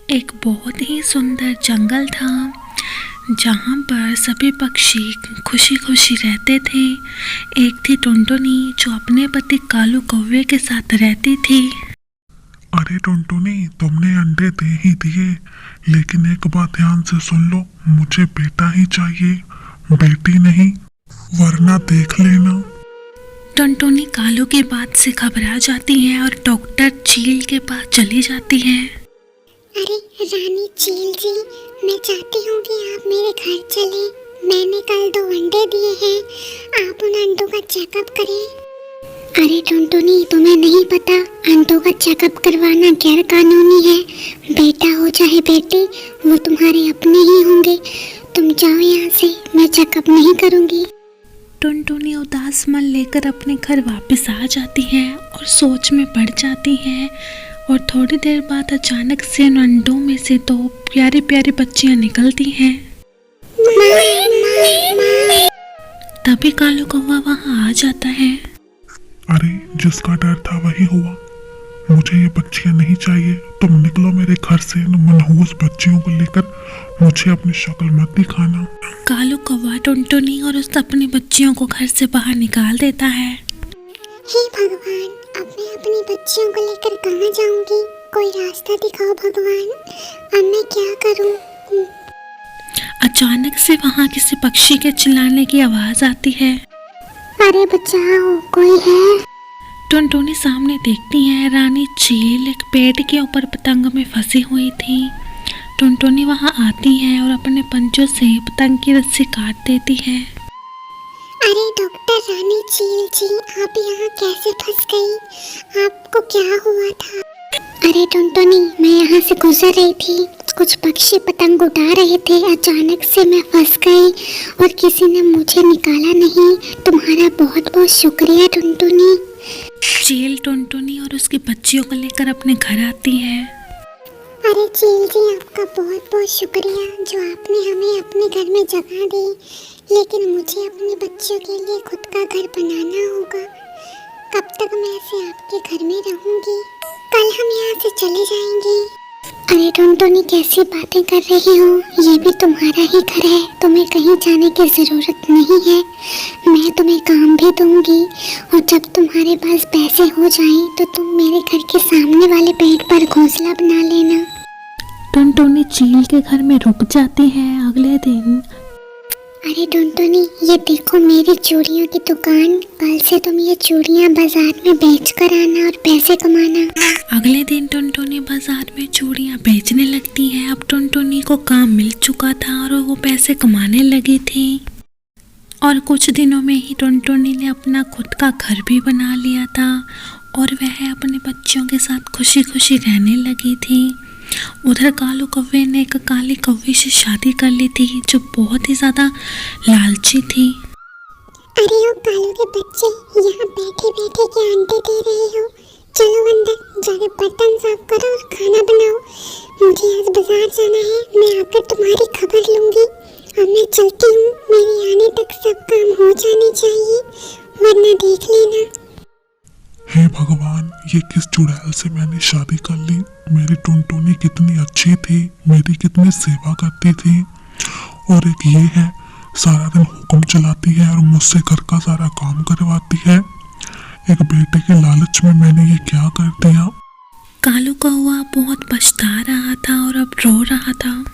एक बहुत ही सुंदर जंगल था जहाँ पर सभी पक्षी खुशी खुशी रहते थे। एक थी टुनटुनी जो अपने पति कालू कौवे के साथ रहती थी। अरे टुनटुनी, तुमने अंडे दे ही दिए, लेकिन एक बात ध्यान से सुन लो, मुझे बेटा ही चाहिए, बेटी नहीं, वरना देख लेना। टुनटुनी कालू की बात से घबरा जाती है और डॉक्टर चील के पास चली जाती है। अरे रानी चील जी, मैं चाहती हूँ कि आप मेरे घर चलें। मैंने कल 2 अंडे दिए हैं, आप उन अंडों का चेकअप करें। अरे टुनटुनी, तुम्हें नहीं पता, अंडों का चेकअप करवाना गैर कानूनी है। बेटा हो चाहे बेटी, वो तुम्हारे अपने ही होंगे। तुम जाओ यहाँ से, मैं चेकअप नहीं करूँगी। टुनटुनी उदास मन लेकर अपने घर वापस आ जाती है और सोच में पड़ जाती है। और थोड़ी देर बाद अचानक से उन अंडों में से 2 प्यारी प्यारी बच्चियां निकलती हैं। तभी कालू कौवा वहां आ जाता है। अरे जिसका डर था वही हुआ, मुझे ये बच्चियां नहीं चाहिए। तुम निकलो मेरे घर से, मनहूस बच्चियों को लेकर। मुझे अपनी शक्ल मत दिखाना। कालू कौवा टुनटुनी और उस अपनी बच्चियों को घर से बाहर निकाल देता है। हे भगवान, अब मैं अपनी बच्चियों को लेकर कहाँ जाऊंगी? कोई रास्ता दिखाओ भगवान, अब मैं क्या करूं? अचानक से वहां किसी पक्षी के चिल्लाने की आवाज आती है। अरे बचाओ, कोई है? टुनटुनी सामने देखती है, रानी चील एक पेड़ के ऊपर पतंग में फंसी हुई थी। टुनटुनी वहां आती है और अपने पंजों से पतंग की रस्सी काट देती है। अरे डॉक्टर रानी चील जी, आप यहाँ कैसे फंस गई? आपको क्या हुआ था? अरे टुनटुनी, मैं यहाँ से गुजर रही थी, कुछ पक्षी पतंग उड़ा रहे थे, अचानक से मैं फंस गई और किसी ने मुझे निकाला नहीं। तुम्हारा बहुत बहुत शुक्रिया टुनटुनी। चील टुनटुनी और उसकी बच्चियों को लेकर अपने घर आती है। अरे चील जी, आपका बहुत बहुत शुक्रिया जो आपने हमें अपने घर में जगह दी, लेकिन मुझे अपने बच्चों के लिए खुद का घर बनाना होगा। कब तक मैं ऐसे आपके घर में रहूंगी? कल हम यहाँ से चले जाएंगे। अरे टुनटुनी, कैसी बातें कर रही हो? ये भी तुम्हारा ही घर है, तुम्हें कहीं जाने की जरूरत नहीं है। मैं तुम्हें काम भी दूंगी और जब तुम्हारे पास पैसे हो जाएं तो तुम मेरे घर के सामने वाले पेड़ पर घोंसला बना लेना। टुनटुनी चील के घर में रुक जाती है। अगले दिन अरे टुनटुनी, ये देखो मेरी चूड़ियों की दुकान, कल से तुम ये चूड़ियाँ बाजार में बेच कर आना और पैसे कमाना। अगले दिन टुनटुनी बाजार में चूड़ियाँ बेचने लगती है। अब टुनटुनी को काम मिल चुका था और वो पैसे कमाने लगी थी। और कुछ दिनों में ही टुनटुनी ने अपना खुद का घर भी बना लिया था और वह अपने बच्चों के साथ खुशी खुशी रहने लगी थी। उधर कालू कौवे ने एक काली कौवे से शादी कर ली थी जो बहुत ही ज़्यादा लालची थी। अरे ओ कालू के बच्चे, यहाँ बैठे बैठे क्या अंडे दे रहे हो? चलो अंदर जाके बर्तन साफ करो और खाना बनाओ। मुझे आज बाजार जाना है, मैं आकर तुम्हारी खबर लूंगी। अब मैं चलती हूँ, मेरे आने तक सब काम हो जाने चाहिए, वरना देख लेना। हे भगवान, ये किस चुड़ैल से मैंने शादी कर ली? मेरी टुनटुनी कितनी अच्छी थी, मेरी कितनी सेवा करती थी, और एक ये है सारा दिन हुक्म चलाती है और मुझसे घर का सारा काम करवाती है। एक बेटे के लालच में मैंने ये क्या कर दिया? कालू कौवा बहुत पछता रहा था और अब रो रहा था।